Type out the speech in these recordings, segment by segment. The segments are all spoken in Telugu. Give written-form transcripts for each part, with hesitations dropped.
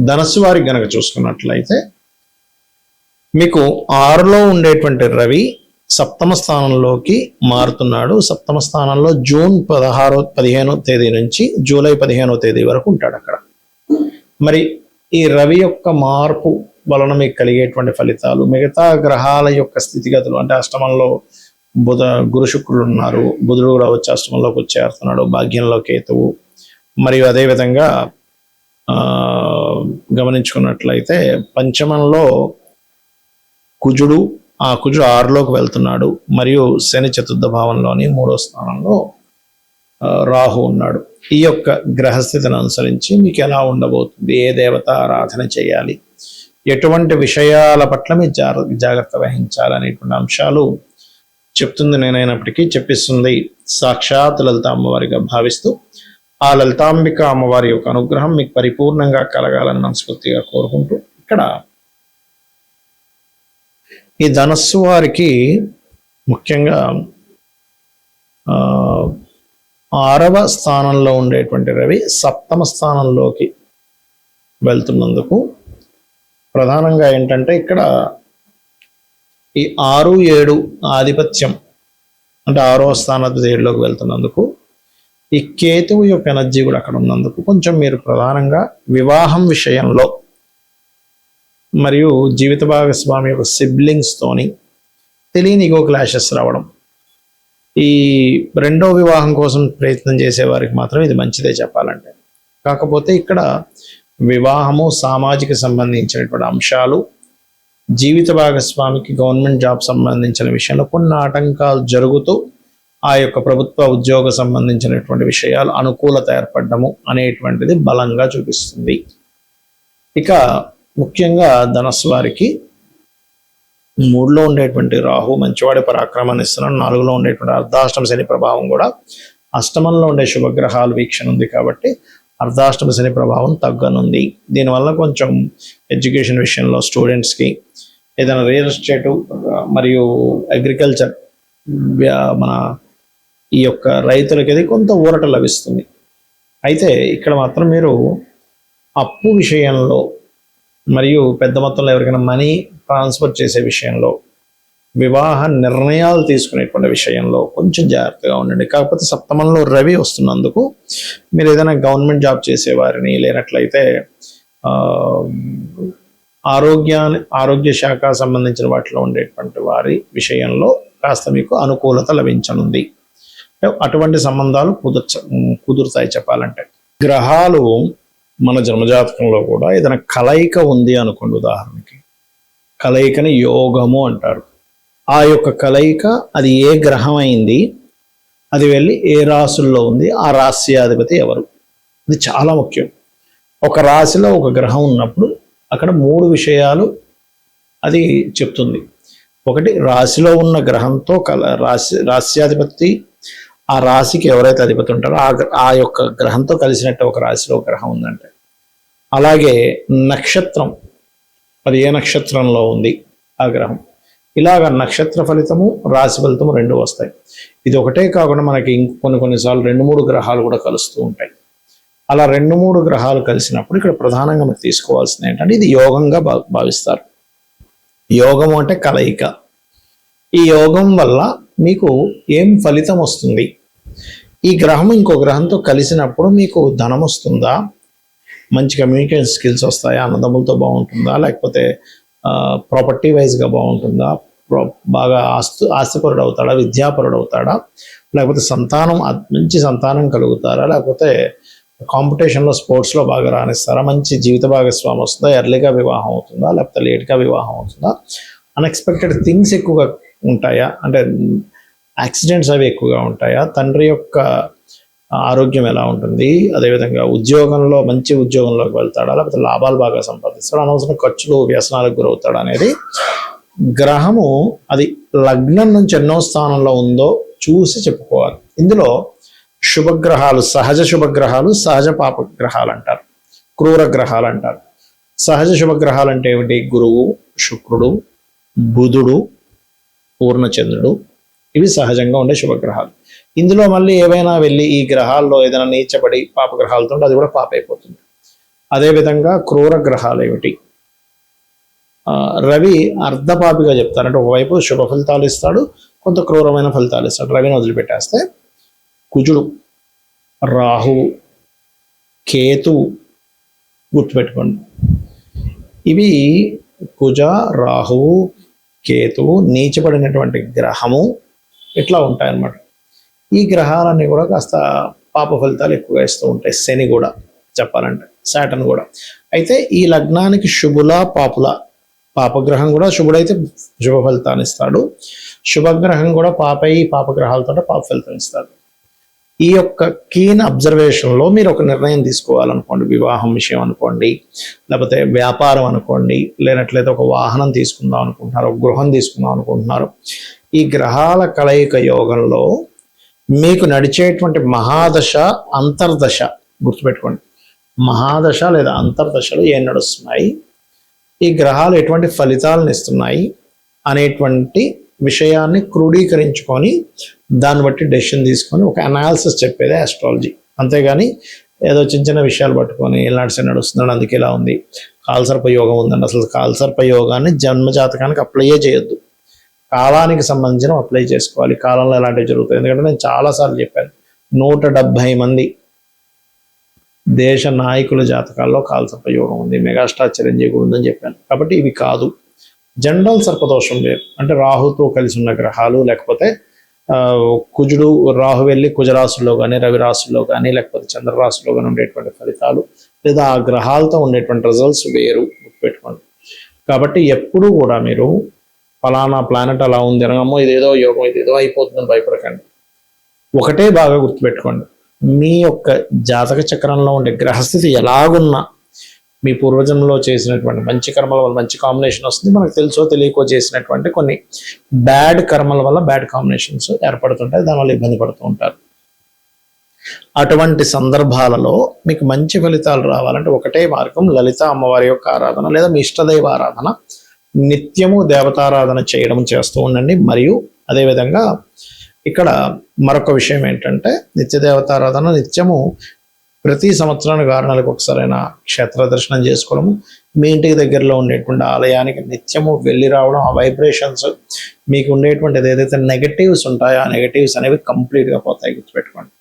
ధనస్సు వారికి గనక చూసుకున్నట్లయితే మీకు 6లో ఉండేటువంటి రవి సప్తమ స్థానంలోకి మారుతున్నాడు. సప్తమ స్థానంలో జూన్ 15వ తేదీ నుంచి జూలై 15వ తేదీ వరకు ఉంటాడు అక్కడ. మరి ఈ రవి యొక్క మార్పు వలన మీకు కలిగేటువంటి ఫలితాలు, మిగతా గ్రహాల యొక్క స్థితిగతులు, అంటే అష్టమంలో గురు శుక్రుడు ఉన్నారు, బుధుడు కూడా వచ్చి అష్టమంలోకి వచ్చేస్తున్నాడు, భాగ్యంలో కేతువు, మరియు అదేవిధంగా గమనించుకున్నట్లయితే పంచమంలో కుజుడు, ఆ కుజుడు 6లోకి వెళ్తున్నాడు, మరియు శని చతుర్థ భావంలోని 3వ స్థానంలో రాహు ఉన్నాడు. ఈ యొక్క గ్రహస్థితిని అనుసరించి మీకు ఎలా ఉండబోతుంది, ఏ దేవత ఆరాధన చేయాలి, ఎటువంటి విషయాల పట్ల మీరు జాగ్రత్త వహించాలనేటువంటి అంశాలు చెప్తుంది నేనైనప్పటికీ చెప్పిస్తుంది సాక్షాత్ లలిత అమ్మవారిగా భావిస్తూ, ఆ లలితాంబిక అమ్మవారి యొక్క అనుగ్రహం మీకు పరిపూర్ణంగా కలగాలని మనస్ఫూర్తిగా కోరుకుంటూ, ఇక్కడ ఈ ధనస్సు వారికి ముఖ్యంగా 6వ స్థానంలో ఉండేటువంటి రవి సప్తమ స్థానంలోకి వెళ్తున్నందుకు ప్రధానంగా ఏంటంటే ఇక్కడ ఈ 6, 7 ఆధిపత్యం, అంటే 6వ స్థానాధిపతి 7లోకి వెళ్తున్నందుకు ఈ కేతువు యొక్క ఎనర్జీ కూడా అక్కడ ఉన్నందుకు కొంచెం మీరు ప్రధానంగా వివాహం విషయంలో మరియు జీవిత భాగస్వామి యొక్క సిబ్లింగ్స్తోని తెలియని ఈగో క్లాషెస్ రావడం, ఈ రెండో వివాహం కోసం ప్రయత్నం చేసే వారికి మాత్రం ఇది మంచిదే చెప్పాలంటే. కాకపోతే ఇక్కడ వివాహము, సామాజిక సంబంధించినటువంటి అంశాలు, జీవిత భాగస్వామికి గవర్నమెంట్ జాబ్ సంబంధించిన విషయంలో కొన్ని ఆటంకాలు జరుగుతూ ఆ యొక్క ప్రభుత్వ ఉద్యోగ సంబంధించినటువంటి విషయాలు అనుకూలత ఏర్పడము అనేటువంటిది బలంగా చూపిస్తుంది. ఇక ముఖ్యంగా ధనస్సు వారికి 3లో ఉండేటువంటి రాహు మంచివాడి పరాక్రమాన్ని ఇస్తున్నాడు. 4లో ఉండేటువంటి అర్ధాష్టమ శని ప్రభావం కూడా, అష్టమంలో ఉండే శుభగ్రహాలు వీక్షణ ఉంది కాబట్టి అర్ధాష్టమ శని ప్రభావం తగ్గనుంది. దీనివల్ల కొంచెం ఎడ్యుకేషన్ విషయంలో స్టూడెంట్స్కి, ఏదైనా రియల్ ఎస్టేట్ మరియు అగ్రికల్చర్ మన ఈ యొక్క రైతులకి కొంత ఊరట లభిస్తుంది. అయితే ఇక్కడ మాత్రం మీరు అప్పు విషయంలో మరియు పెద్ద మొత్తంలో ఎవరికైనా మనీ ట్రాన్స్ఫర్ చేసే విషయంలో, వివాహ నిర్ణయాలు తీసుకునేటువంటి విషయంలో కొంచెం జాగ్రత్తగా ఉండండి. కాకపోతే సప్తమంలో రవి వస్తున్నందుకు మీరు ఏదైనా గవర్నమెంట్ జాబ్ చేసేవారిని, లేనట్లయితే ఆరోగ్య శాఖ సంబంధించిన వాటిలో ఉండేటువంటి వారి విషయంలో కాస్త మీకు అనుకూలత లభించనుంది. అటువంటి సంబంధాలు కుదురుతాయి చెప్పాలంటే. గ్రహాలు మన జన్మజాతకంలో కూడా ఏదైనా కలయిక ఉంది అనుకోండి, ఉదాహరణకి కలయికని యోగము అంటారు. ఆ యొక్క కలయిక అది ఏ గ్రహం అయింది, అది వెళ్ళి ఏ రాశుల్లో ఉంది, ఆ రాశ్యాధిపతి ఎవరు, ఇది చాలా ముఖ్యం. ఒక రాశిలో ఒక గ్రహం ఉన్నప్పుడు అక్కడ 3 విషయాలు అది చెప్తుంది. ఒకటి, రాశిలో ఉన్న గ్రహంతో రాశ్యాధిపతి, ఆ రాశికి ఎవరైతే అధిపతి ఉంటారో ఆ యొక్క గ్రహంతో కలిసినట్టు ఒక రాశిలో గ్రహం ఉందంటే. అలాగే నక్షత్రం, అది ఏ నక్షత్రంలో ఉంది ఆ గ్రహం, ఇలాగ నక్షత్ర ఫలితము, రాశి ఫలితము 2 వస్తాయి. ఇది ఒకటే కాకుండా మనకి కొన్నిసార్లు 2-3 గ్రహాలు కూడా కలుస్తూ ఉంటాయి. అలా 2-3 గ్రహాలు కలిసినప్పుడు ఇక్కడ ప్రధానంగా మీరు తీసుకోవాల్సింది ఏంటంటే, ఇది యోగంగా భావిస్తారు. యోగము అంటే కలయిక. ఈ యోగం వల్ల మీకు ఏం ఫలితం వస్తుంది, ఈ గ్రహం ఇంకో గ్రహంతో కలిసినప్పుడు మీకు ధనం వస్తుందా, మంచి కమ్యూనికేషన్ స్కిల్స్ వస్తాయా, అన్నదమ్ములతో బాగుంటుందా, లేకపోతే ప్రాపర్టీ వైజ్గా బాగుంటుందా, బాగా ఆస్తిపరుడు అవుతాడా, విద్యాపరుడు అవుతాడా, లేకపోతే మంచి సంతానం కలుగుతారా, లేకపోతే కాంపిటీషన్లో స్పోర్ట్స్లో బాగా రాణిస్తారా, మంచి జీవిత భాగస్వామి వస్తుందా, ఎర్లీగా వివాహం అవుతుందా, లేకపోతే లేట్గా వివాహం అవుతుందా, అన్ఎక్స్పెక్టెడ్ థింగ్స్ ఎక్కువగా ఉంటాయా, అంటే యాక్సిడెంట్స్ అవి ఎక్కువగా ఉంటాయా, తండ్రి యొక్క ఆరోగ్యం ఎలా ఉంటుంది, అదేవిధంగా ఉద్యోగంలో మంచి ఉద్యోగంలోకి వెళ్తాడా, లేకపోతే లాభాలు బాగా సంపాదిస్తాడా, అనవసరం ఖర్చులు వ్యసనాలకు గురవుతాడా అనేది గ్రహము అది లగ్నం నుంచి ఎన్నో స్థానంలో ఉందో చూసి చెప్పుకోవాలి. ఇందులో శుభగ్రహాలు, సహజ శుభగ్రహాలు, సహజ పాపగ్రహాలు అంటారు, క్రూర గ్రహాలు అంటారు. సహజ శుభగ్రహాలు అంటే ఏమిటి? గురువు, శుక్రుడు, బుధుడు, పూర్ణచంద్రుడు, ఇవి సహజంగా ఉండే శుభగ్రహాలు. ఇందులో మళ్ళీ ఏవైనా వెళ్ళి ఈ గ్రహాల్లో ఏదైనా నీచబడి పాపగ్రహాలతో అది కూడా పాప అయిపోతుంది. అదేవిధంగా క్రూర గ్రహాలు ఏమిటి? రవి అర్ధపాపిగా చెప్తారు, అంటే ఒకవైపు శుభ ఫలితాలు ఇస్తాడు, కొంత క్రూరమైన ఫలితాలు ఇస్తాడు. రవిని వదిలిపెట్టేస్తే కుజుడు, రాహువు, కేతువు, గుర్తుపెట్టుకోండి. ఇవి కుజ, రాహువు, కేతువు నీచబడినటువంటి గ్రహము ఇట్లా ఉంటాయన్నమాట. ఈ గ్రహాలన్నీ కూడా కాస్త పాప ఫలితాలు ఎక్కువగా ఇస్తూ ఉంటాయి. శని కూడా చెప్పాలంటే, సాటర్న్ కూడా. అయితే ఈ లగ్నానికి శుభుల పాపుల, పాపగ్రహం కూడా శుభుడైతే శుభ ఫలితాన్ని ఇస్తాడు, శుభగ్రహం కూడా పాపగ్రహాలతో పాప ఫలితం ఇస్తాడు. ఈ యొక్క కీన్ అబ్జర్వేషన్లో మీరు ఒక నిర్ణయం తీసుకోవాలనుకోండి, వివాహం విషయం అనుకోండి, లేకపోతే వ్యాపారం అనుకోండి, లేనట్లయితే ఒక వాహనం తీసుకుందాం అనుకుంటున్నారు, ఒక గృహం తీసుకుందాం అనుకుంటున్నారు. ఈ గ్రహాల కలయిక యోగంలో మీకు నడిచేటువంటి మహాదశ, అంతర్దశ గుర్తుపెట్టుకోండి. మహాదశ లేదా అంతర్దశలు ఏం నడుస్తున్నాయి, ఈ గ్రహాలు ఎటువంటి ఫలితాలను ఇస్తున్నాయి అనేటువంటి విషయాన్ని క్రోడీకరించుకొని దాన్ని బట్టి డెసిషన్ తీసుకొని ఒక అనాలిసిస్ చెప్పేదే ఆస్ట్రాలజీ. అంతేగాని ఏదో చిన్న చిన్న విషయాలు పట్టుకొని ఎలాంటి నడుస్తుందండి, అందుకే ఇలా ఉంది, కాలసర్ప యోగం ఉందండి, అసలు కాలసర్ప యోగాన్ని జన్మజాతకానికి అప్లైయే చేయొద్దు. కాలానికి సంబంధించిన అప్లై చేసుకోవాలి. కాలంలో ఎలాంటివి జరుగుతాయి. ఎందుకంటే నేను చాలాసార్లు చెప్పాను, 170 మంది దేశ నాయకుల జాతకాల్లో కాలసర్ప యోగం ఉంది, మెగాస్టార్ చిరంజీవి ఉందని చెప్పాను. కాబట్టి ఇవి కాదు. జనరల్ సర్పదోషం వేరు, అంటే రాహుతో కలిసి ఉన్న గ్రహాలు, లేకపోతే కుజుడు రాహు వెళ్ళి కుజరాశుల్లో కానీ, రవి రాశుల్లో కానీ, లేకపోతే చంద్రరాశుల్లో కానీ ఉండేటువంటి ఫలితాలు, లేదా ఆ గ్రహాలతో ఉండేటువంటి రిజల్ట్స్ వేరు, గుర్తుపెట్టుకోండి. కాబట్టి ఎప్పుడూ కూడా మీరు ఫలానా ప్లానెట్ అలా ఉంది అనగమ్మో ఇదేదో యోగం, ఇదేదో అయిపోతుందని భయపడకండి. ఒకటే బాగా గుర్తుపెట్టుకోండి, మీ యొక్క జాతక చక్రంలో ఉండే గ్రహస్థితి ఎలాగున్నా మీ పూర్వజన్మలో చేసినటువంటి మంచి కర్మల వల్ల మంచి కాంబినేషన్ వస్తుంది. మనకు తెలుసో తెలియకో చేసినటువంటి కొన్ని బ్యాడ్ కర్మల వల్ల బ్యాడ్ కాంబినేషన్స్ ఏర్పడుతుంటాయి, దానివల్ల ఇబ్బంది పడుతూ ఉంటారు. అటువంటి సందర్భాలలో మీకు మంచి ఫలితాలు రావాలంటే ఒకటే మార్గం, లలిత అమ్మవారి యొక్క ఆరాధన లేదా మీ ఇష్టదైవ ఆరాధన, నిత్యము దేవతారాధన చేయడం చేస్తూ ఉండండి. మరియు అదేవిధంగా ఇక్కడ మరొక విషయం ఏంటంటే, నిత్య దేవతారాధన నిత్యము ప్రతి సంవత్సరానికి 6 నెలలకు ఒకసారైనా క్షేత్ర దర్శనం చేసుకోవడము, మీ ఇంటికి దగ్గరలో ఉండేటువంటి ఆలయానికి నిత్యము వెళ్ళి రావడం, ఆ వైబ్రేషన్స్ మీకు ఉండేటువంటిది ఏదైతే నెగటివ్స్ ఉంటాయో ఆ నెగటివ్స్ అనేవి కంప్లీట్గా పోతాయి, గుర్తుపెట్టుకోండి.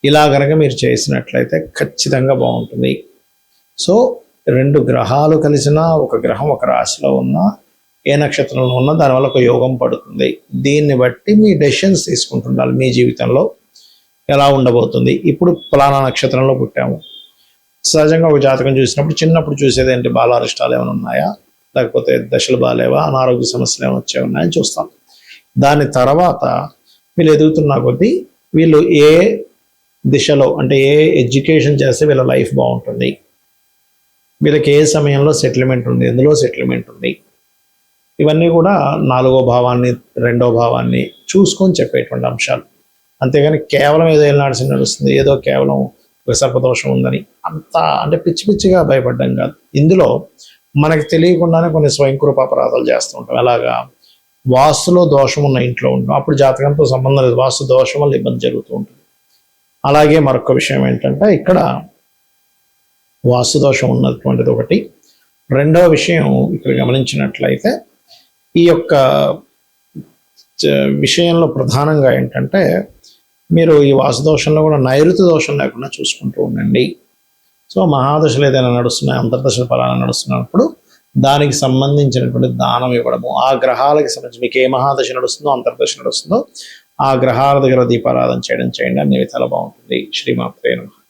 ఇలా కనుక మీరు చేసినట్లయితే ఖచ్చితంగా బాగుంటుంది. సో 2 గ్రహాలు కలిసినా, ఒక గ్రహం ఒక రాశిలో ఉన్నా, ఏ నక్షత్రంలో ఉన్నా దానివల్ల ఒక యోగం పడుతుంది. దీన్ని బట్టి మీ డెసిషన్స్ తీసుకుంటుండాలి. మీ జీవితంలో ఎలా ఉండబోతుంది, ఇప్పుడు ఫలానా నక్షత్రంలో పుట్టాము, సహజంగా ఒక జాతకం చూసినప్పుడు చిన్నప్పుడు చూసేది ఏంటి, బాలారిష్టాలు ఏమైనా ఉన్నాయా, లేకపోతే దశలు బాగాలేవా, అనారోగ్య సమస్యలు ఏమైనా వచ్చే ఉన్నాయని చూస్తాం. దాని తర్వాత వీళ్ళు ఎదుగుతున్న కొద్దీ వీళ్ళు ఏ దిశలో, అంటే ఏ ఎడ్యుకేషన్ చేస్తే వీళ్ళ లైఫ్ బాగుంటుంది, వీళ్ళకి ఏ సమయంలో సెటిల్మెంట్ ఉంది, ఎందులో సెటిల్మెంట్ ఉంది, ఇవన్నీ కూడా 4వ భావాన్ని 2వ భావాన్ని చూసుకొని చెప్పేటువంటి అంశాలు. అంతేగాని కేవలం ఏదో నడుస్తుంది, ఏదో కేవలం సర్పదోషం ఉందని అంత అంటే పిచ్చి పిచ్చిగా భయపడ్డం కాదు. ఇందులో మనకి తెలియకుండానే కొన్ని స్వయంకృప అపరాధాలు చేస్తూ ఉంటాం. ఎలాగా, వాస్తులో దోషం ఉన్న ఇంట్లో ఉంటాం, అప్పుడు జాతకంతో సంబంధం లేదు, వాస్తు దోషం వల్ల ఇబ్బంది జరుగుతూ ఉంటుంది. అలాగే మరొక విషయం ఏంటంటే, ఇక్కడ వాస్తు దోషం ఉన్నటువంటిది ఒకటి. 2వ విషయం ఇక్కడ గమనించినట్లయితే, ఈ యొక్క విషయంలో ప్రధానంగా ఏంటంటే, మీరు ఈ వాస్తుదోషంలో కూడా నైరుతి దోషం లేకుండా చూసుకుంటూ ఉండండి. సో మహాదశలు ఏదైనా నడుస్తున్నాయి, అంతర్దశలు ఫలానా నడుస్తున్నప్పుడు దానికి సంబంధించినటువంటి దానం ఇవ్వడము, ఆ గ్రహాలకి సంబంధించి మీకు ఏ మహాదశ నడుస్తుందో, అంతర్దశ నడుస్తుందో ఆ గ్రహాల దగ్గర దీపారాధన చేయండి, అన్ని విధాలు బాగుంటుంది. శ్రీమాత్రే నమః.